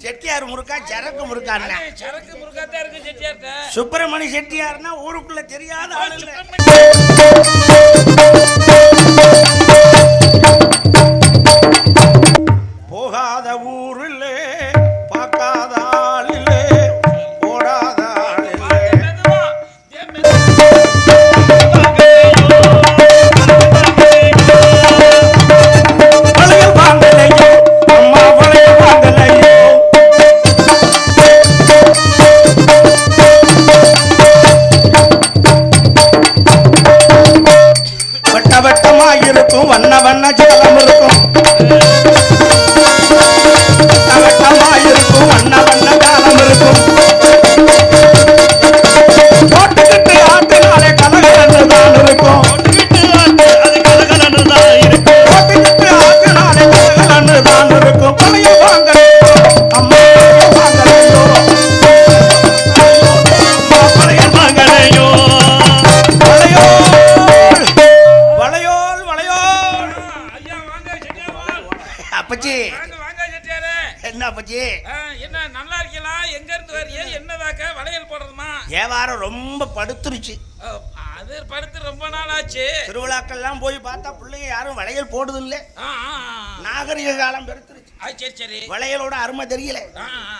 செட்டியார் முறுக்கா சரக்கு முறுக்கான்னா? சரக்கு முறுக்கா தான் இருக்கு செட்டியார்ட்ட. சுப்பிரமணி செட்டியார்னா ஊருக்குள்ள தெரியாத ஆளு இல்ல. போகாத ஊரில் பார்க்காத ஆளில் போடாத வளையல் வாங்கலையோ அம்மா வளையல் வாங்கலையோ வட்ட வட்டமாயிருக்கும் வண்ண வண்ண ஜலம் இருக்கும் இருக்கும் வண்ண வண்ண காலம் இருக்கும் போட்டுக்கிட்டு ஆட்டினாலே கலகலன்னு தான் இருக்கும் போட்டுக்கிட்டு ஆட்டினாலே கலகலன்னு தான் இருக்கும் பழைய வாங்கலையோ அம்மா வாங்கலையோ பழைய வாங்கலையோ வளையோல் வளையோல் வளையோல் அப்பச்சி என்ன அப்பச்சி என்ன நல்லா இருக்கீங்களா? எங்க இருந்து வரியா? என்னதாக்க வளையல் போடுறதுமா? வியாபாரம் ரொம்ப படுத்துருச்சு. அது படுத்து ரொம்ப நாள் ஆச்சு. திருவிழாக்கள்லாம் போய் பார்த்தா பிள்ளைங்க யாரும் வளையல் போடுது இல்ல. நாகரிக காலம் பெருத்துருச்சு. சரி சரி. வளையலோட அருமை தெரியல.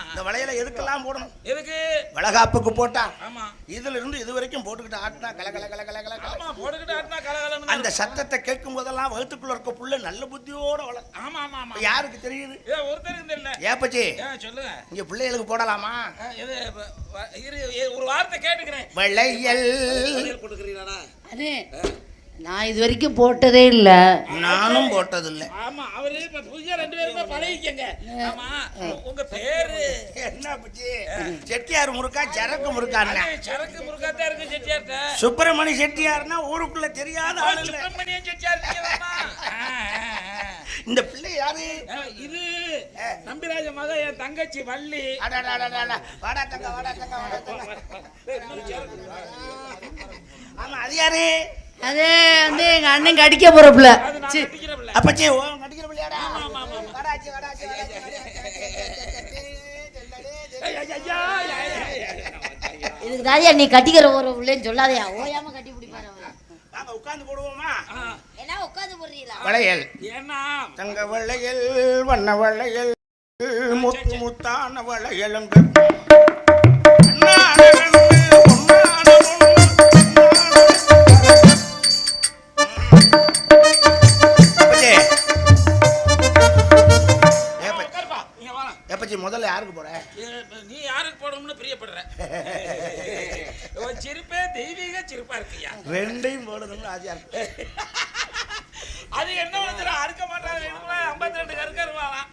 இந்த வளையலை எதுக்கெல்லாம் போடணும்? எதுக்கு? வளகாப்புக்கு போட்டா. ஆமா. இதுல இருந்து இது வரைக்கும் போட்டுக்கிட்டு ஆட்டினா கல கல கல கல கல. ஆமா, போட்டுக்கிட்டு ஆட்டினா கலகலன்னு. அந்த சத்தத்தை கேட்கும் போதெல்லாம் வகுத்துக்குள்ள இருக்க புள்ள நல்ல புத்தியோட வளரும். ஆமா ஆமா ஆமா. யாருக்கு தெரியுது? ஒருத்தருக்கு தெரியல. ஏப்பச்சி சொல்லுங்க. இங்க பிள்ளைகளுக்கு போடலாமா? ஒரு வார்த்தை கேட்டுக்கிறேன். வளையல் போட்டுக்கிறீங்களா? அண்ணே நான் இது வரைக்கும் போட்டதே இல்ல. நானும் போட்டது இல்ல. ஆமா, அவரு இப்ப புதியா 2 பேருமே பழகிக்கங்க. ஆமா, உங்க பேரு என்ன அப்பச்சி? செட்டியார் முறுக்கா சரக்கு முறுக்கான்னா? சரக்கு முறுக்கா தான் இருக்கு செட்டியார்ட்ட. சுப்பிரமணி செட்டியார்னா ஊருக்குள்ள தெரியாத ஆளு இல்ல. சுப்பிரமணிய செட்டியார் நீங்கதானா? இந்த பிள்ளை யாரு? இது நம்பிராஜ மக, என் தங்கச்சி வள்ளி. வாடா தங்க வாடா தங்க வாடா தங்க. ஆமா, அது யாரு? அது வந்து எங்க அண்ணன் கடிக்க போறப்புல. அப்பச்சி ஓ கடிக்கிற பிள்ளையாடா? வாடாச்சி வாடாச்சி இதுக்கு தாயா நீ கட்டிக்கிற ஒரு பிள்ளைன்னு சொல்லாதயா. ஓயாம கட்டி பிடிப்பாரு அவரு. வாங்க உட்கார்ந்து போடுவோமா? என்ன உட்கார்ந்து போடுறீங்களா? வளையல் ஏன்னா தங்க வளையல் வண்ண வளையல் முத்து முத்தான வளையலும் முதல்ல யாருக்கு போற? நீ யாருக்கு போடணும்னு பிரியப்படுற? சிரிப்பே தெய்வீக சிரிப்பா இருக்கியா? ரெண்டையும் போடணும்னு ஆசையா இருக்கு. அது என்ன வந்து அறுக்க மாட்டாங்க. 52 கருக்கருவாலாம்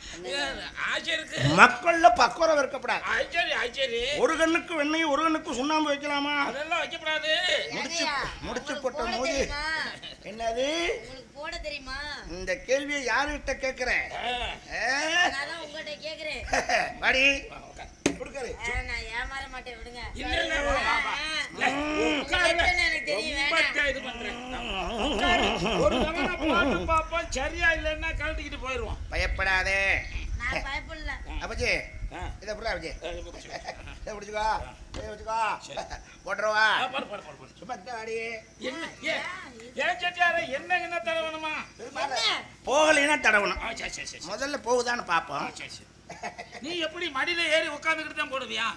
ஆசை இருக்கு. மக்கள்ல பக்குவம் இருக்கப்படாது. ஆச்சரி ஆச்சரி. ஒரு கண்ணுக்கு வெண்ணெய் ஒரு கண்ணுக்கு சுண்ணாம்பு வைக்கலாமா? அதெல்லாம் வைக்கப்படாது. முடிச்சு போட்ட போது என்னது போட தெரியுமா? இந்த கேள்வியை யாருகிட்ட கேக்குறேன்? நான் உங்ககிட்ட கேக்குறேன். வாடி குடுக்கறே. நான் ஏமாற மாட்டேன், விடுங்க. இல்ல எனக்கு தெரியும். இது பண்றேன். ஒரு தடவை போட்டு பாப்போம், சரியா இல்லன்னா கழட்டிக்கிட்டு போயிடுவோம். பயப்படாதே. நான் பயப்படல. அப்பச்சி இத புறா அப்பச்சி. இத புடிச்சுக்கோ. இத வச்சுக்கோ. போட்றவா. சும்மா தாடி. என்ன ஏன் செட்டியாரே என்ன தடவணுமா? போகலைனா தடவணும். சரி சரி சரி. முதல்ல போகுதான்னு பாப்போம். நீ எப்படி மடியில ஏறி உட்கார்ந்துக்கிட்டு தான் போடுவியா?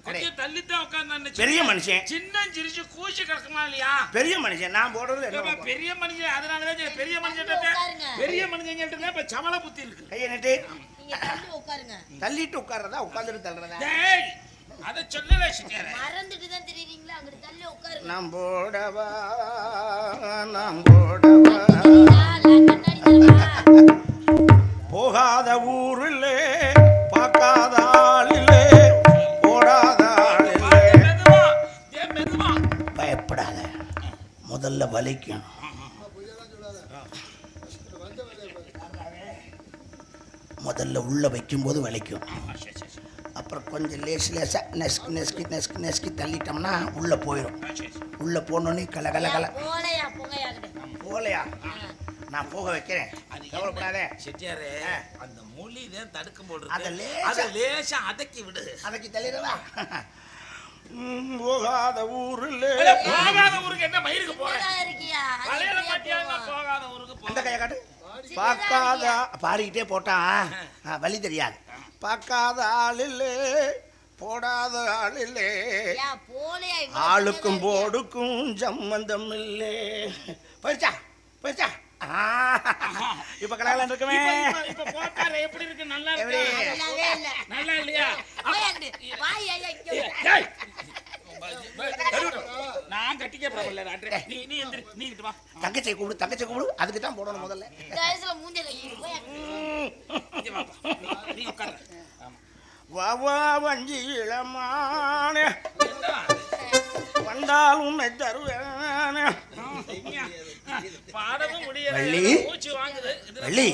கொஞ்சம் தள்ளித்தான் உட்கார்ந்து. பெரிய மனுஷன் சின்ன சிரிச்சு கூசி கிடக்குமா இல்லையா? பெரிய மனுஷன் நான் போடுறது என்ன? பெரிய மனுஷன். அதனாலதான் பெரிய மனுஷன் இப்ப சமல புத்தி இருக்கு. கையை நட்டு நீங்க தள்ளி உட்காருங்க. தள்ளிட்டு உட்கார்றதா உட்கார்ந்துட்டு தள்ளுறதா? டேய் அத சொல்லல சிட்டியாரே. மறந்துட்டு தான் தெரியுறீங்களா? அங்க தள்ளி உட்காருங்க. நான் போடவா நான் போடவா போகாத ஊரில் பார்க்காத ஆளில் போடாத ஆளில். பயப்படாத, முதல்ல வலிக்கும். முதல்ல உள்ள வைக்கும்போது வலிக்கும். அப்புறம் கொஞ்சம் லேசா நெஸ்கி நெஸ்கி நெஸ்கி நெஸ்கி தள்ளிட்டோம்னா உள்ள போயிடும். உள்ள போனோன்னே கல கல கல. போலையா? நான் போக வைக்கிறேன். அது கவலைப்படாதே செட்டியாரே அந்த மொழி தான் தடுக்கும் போது அதை லேசா அதக்கி விடு. அதக்கி தள்ளிடவா? போகாத ஊருல போகாத ஊருக்கு என்ன மயிருக்கு போறேன்? இருக்கியா பழைய பாட்டியாங்க போகாத ஊருக்கு அந்த கையை காட்டு. பார்க்காத பாடிக்கிட்டே போட்டான் வழி தெரியாது. பார்க்காத ஆள் இல்லை, போடாத ஆள் இல்லை, ஆளுக்கும் போடுக்கும் சம்பந்தம் இல்லை. போயிடுச்சா போயிடுச்சா? இப்ப கலகலன்னு இருக்குமே. இப்ப போட்டாரு எப்படி இருக்கு? நல்லா இருக்கு. நல்லா இல்லையா? நான் கட்டிக்க பிரபல நீ எந்திரி, நீ இங்க வா. தங்கச்சி கூப்பிடு, தங்கச்சி கூப்பிடு. அதுக்கு தான் போடணும் முதல்ல. நீ உட்காரு. வா வஞ்சி இளமான வந்தால் உன்னை தருவேன். பாடவும் முடியல, மூச்சு வாங்குது. வள்ளி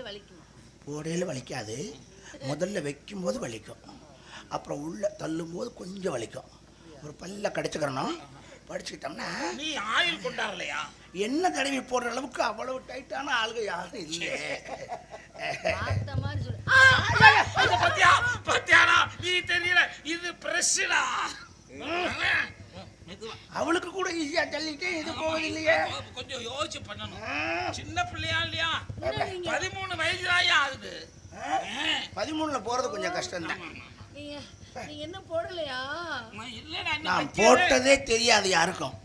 வலிக்கும். போடையில் வலிக்காது. முதல்ல வைக்கும் போது வலிக்கும், அப்புறம் உள்ள தள்ளும் போது கொஞ்சம் வலிக்கும். ஒரு பல்ல கடிச்சுக்கிறணும். படிச்சுக்கிட்டோம்னா நீ ஆயில் கொண்டாடலையா? என்ன தடவி போடுற அளவுக்கு அவ்வளவு டைட்டான ஆளுங்க யாரும் இல்லை. பத்தியாடா நீ தெரியல, இது பிரஷ்டா. அவளுக்கு கூட ஈஸியா தள்ளிட்டே இது போவது இல்லையே. கொஞ்சம் யோசிச்சு பண்ணணும். சின்ன பிள்ளையா இல்லையா? 13 வயசுலாயா ஆகுது. 13ல போறது கொஞ்சம் கஷ்டம் தான். நீங்க என்ன போடலையா? இல்லடா, நான் போட்டதே தெரியாது யாருக்கும்.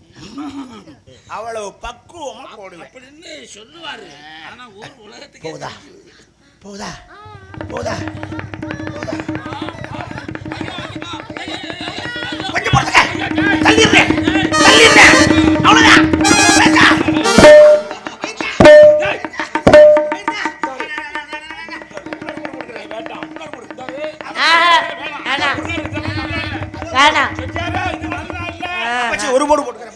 அவ்வளவு பக்குவமா போடுவேன் அப்படின்னு சொல்லுவாரு. ஆனா ஊர் உலகத்துக்கு போதா போதா போதா போதா கொஞ்சம் போடுங்க. தள்ளிடுறேன் தள்ளிடுறேன், அவ்வளவுதான். ஒரு போடு போட்டுக்கிறேன்.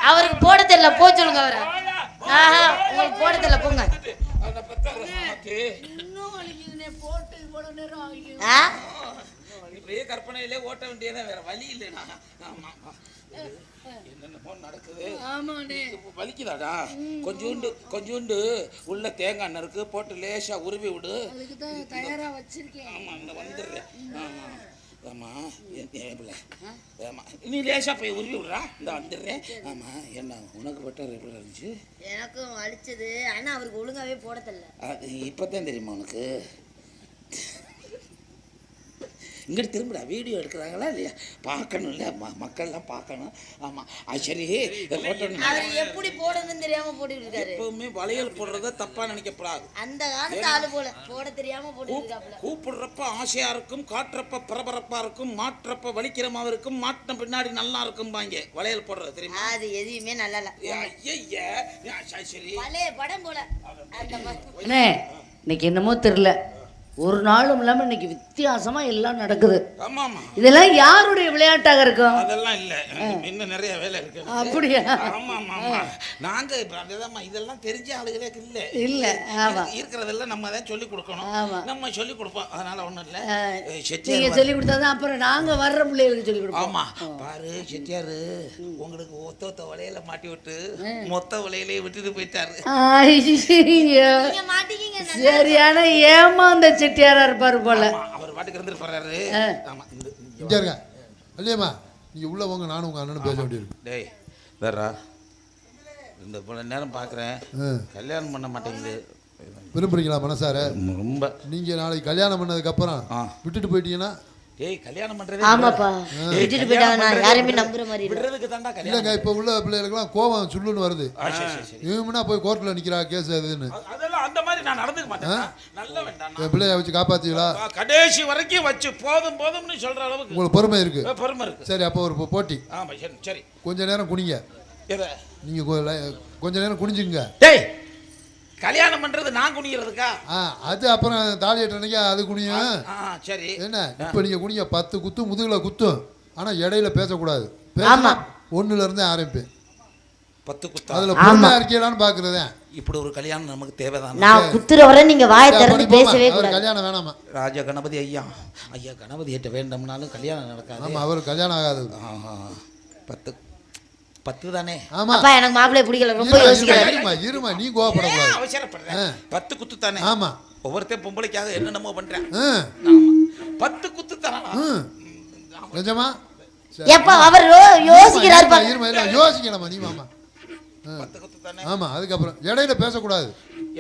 அவருக்கு போட தெரியல, போ சொல்லுங்க அவரை. உங்களுக்கு போட தெரியல, போங்க. இப்படியே கற்பனையிலே ஓட்ட வேண்டியதான், வேற வழி இல்லைனா. என்னென்னமோ நடக்குது. வலிக்குதாடா? கொஞ்சோண்டு உள்ள தேங்காய் நறுக்கு போட்டு லேசா உருவி விடு. தயாரா வச்சிருக்கேன். ஆமா, இந்த வந்துடுறேன். ஆமா, ஆமா, நீ லேசா போய் உருவி விடுறா. இந்த வந்துடுறேன். ஆமா, என்ன உனக்கு பட்ட எப்படி இருந்துச்சு? எனக்கும் வலிச்சது, ஆனா அவருக்கு ஒழுங்காவே போட தெரியல. இப்பதான் தெரியுமா உனக்கு? இங்கிட்டு திரும்பிடா, வீடியோ எடுக்கிறாங்களா இல்லையா பார்க்கணும், இல்லை மக்கள்லாம் பார்க்கணும். ஆமாம், சரி. அவர் எப்படி போடுறதுன்னு தெரியாம போட்டுட்டு இருக்காரு. எப்பவுமே வளையல் போடுறத தப்பா நினைக்கப்படாது. அந்த காலத்து ஆளு போல போட தெரியாம போட்டுருக்காப்ல. கூப்பிடுறப்ப ஆசையா இருக்கும், காட்டுறப்ப பரபரப்பா இருக்கும், மாற்றப்ப வலிக்கிறமாவும் இருக்கும், மாட்டின பின்னாடி நல்லா இருக்கும் பாங்க வளையல் போடுறது. தெரியுமா? அது எதுவுமே நல்லா இல்ல. சரி, பழைய படம் போல அந்த மாதிரி. இன்னைக்கு என்னமோ தெரியல, ஒரு நாளும் இல்லாம இன்னைக்கு வித்தியாசமா எல்லாம் நடக்குது. ஆமா ஆமா, இதெல்லாம் யாருடைய விளையாட்டாக இருக்கும்? அதெல்லாம் இல்ல, இன்னும் நிறைய வேலை இருக்கு. அப்படியா? ஆமா ஆமா, நாங்க இதெல்லாம் தெரிஞ்ச ஆளுகளே இல்ல இல்ல. ஆமா, இருக்கிறதெல்லாம் நம்ம தான் சொல்லி கொடுக்கணும். ஆமா, நம்ம சொல்லி கொடுப்போம். அதனால ஒண்ணும் இல்ல. நீங்க சொல்லி கொடுத்தாதான் அப்புறம் நாங்க வர்ற பிள்ளைகளுக்கு சொல்லி கொடுப்போம். ஆமா, பாரு செட்டியாரு உங்களுக்கு ஒத்த வலையில மாட்டி விட்டு மொத்த வலையிலே விட்டுட்டு போயிட்டாரு. சரியான ஏமாந்த செட்டியாரா இருப்பாரு போல. அவர் பாட்டுக்கு இருந்து போறாரு. ஆமா, இங்க இருங்க இல்லையம்மா, நீங்க உள்ள போங்க, நானும் உங்க அண்ணனும் பேச வேண்டியிருக்கு. டேய் வேறா, இந்த நேரம் பாக்குறேன் கல்யாணம் பண்ண மாட்டேங்குது. விரும்புறீங்களா மனசார? ரொம்ப. நீங்க நாளைக்கு கல்யாணம் பண்ணதுக்கு அப்புறம் விட்டுட்டு போயிட்டீங்கன்னா? ஏய், கல்யாணம் பண்றது ஆமாப்பா, விட்டுட்டு போயிட்டாங்க. நான் யாரையுமே நம்புற மாதிரி இல்ல. விடுறதுக்கு தான்டா கல்யாணம். இல்லங்க, இப்ப உள்ள பிள்ளைகளுக்குலாம் கோவம் சுள்ளுன்னு வருது. இவனா போய் கோர்ட்ல நிக்கிறா கேஸ் அதுன்னு. அதெல்லாம் அந்த மாதிரி நான் நடந்துக்க மாட்டேன். நல்ல வேண்டாம். என் பிள்ளைய வச்சு காப்பாத்தீங்களா? கடைசி வரைக்கும் வச்சு போதும்னு சொல்ற அளவுக்கு உங்களுக்கு பொறுமை இருக்கு. பொறுமை இருக்கு. சரி, அப்போ ஒரு போட்டி. ஆமா, சரி சரி. கொஞ்ச நேரம் குனிங்க. நீங்க கொஞ்ச நேரம் குனிஞ்சுங்க. டேய், கல்யாணம் பண்றது நான் குனிகிறதுக்கா? அது அப்புறம் தாலி கட்டணைக்கு அது குனியும். சரி. என்ன இப்ப நீங்க குனிங்க, 10 குத்து முதுகுல குத்தும். ஆனா இடையில பேசக்கூடாது. ஆமா, 1ல இருந்தே ஆரம்பிப்பேன். 10 குத்து அதுல பொறுமையா இருக்கீங்களான்னு பாக்குறதேன். இப்படி ஒரு கல்யாணம் நமக்கு தேவைதான். நான் குத்துற வரை நீங்க வாயை திறந்து பேசவே கூடாது. கல்யாணம் வேணாமா? ராஜா கணபதி ஐயா கணபதி கிட்ட வேண்டாம்னாலும் கல்யாணம் நடக்காது. ஆமா, அவர் கல்யாணம் ஆகாது. 10 10 தானே? ஆமா அப்பா எனக்கு மாப்பிள்ளைய பிடிக்கல, ரொம்ப யோசிக்கிறாரு. இருமா நீ கோவப்படக்கூடாது. அவசரப்படுறேன். 10 குத்து தானே? ஆமா ஒவ்வொருத்தன் பொம்பளைக்காக என்னென்னமோ பண்றேன். ஆ. 10 குத்து தானா? நிஜமா எப்பா அவர் யோசிக்கிறாருப்பா. இருமா இல்ல யோசிக்கலாமா நீ மாமா. 10 குத்து தானே? ஆமா அதுக்கப்புறம் இடையில பேசக்கூடாது,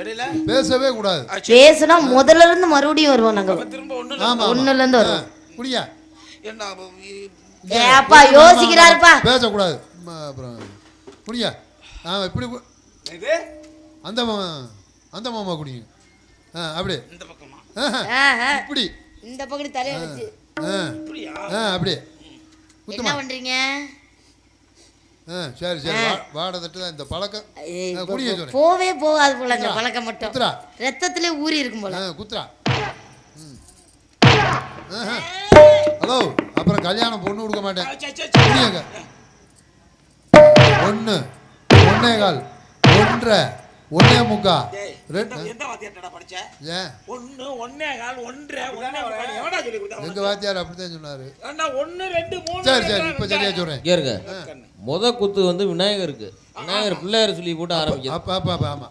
இடையில பேசவே கூடாது. பேசுனா முதல்ல இருந்து மறுபடியும் வருவோம் நாங்க. திரும்ப ஆமா ஒண்ணுல இருந்து வருவோம். குடியா என்ன ஏப்பா யோசிக்கிறாருப்பா. பேசக்கூடாது. அப்புறம் குடியா இப்படி இது அந்த மாமா குடிங்க. அப்படியே இந்த பக்கமா? இப்படி இந்த பக்கத்து தலைய வச்சு அப்படியா? அப்படியே என்ன பண்றீங்க? சரி சரி வாடை தட்டு தான் இந்த பழக்கம். குடிய சொல்றேன். போவே போகாது போல இந்த பழக்கம் மட்டும். குத்துரா ரத்தத்திலே ஊறி இருக்கும் போல. குத்துரா. ஹலோ அப்புறம் கல்யாணம் பொண்ணு கொடுக்க மாட்டேன். குடியங்க 1 1.25 1.5 1.75 எந்த வாத்தியார்டா படிச்ச? ஏன் 1 1.25 1.5 எவடா சொல்லி கொடுத்தா? எங்க வாத்தியார் அப்படித்தான் சொன்னாரு. அண்ணா 1 2 3 சரி சரி இப்ப சரியா சொல்றேன். இங்க இருக்க முத குத்து வந்து விநாயகருக்கு, விநாயகர் பிள்ளையார் சொல்லி போட்டு ஆரம்பிக்கும். அப்ப ஆமா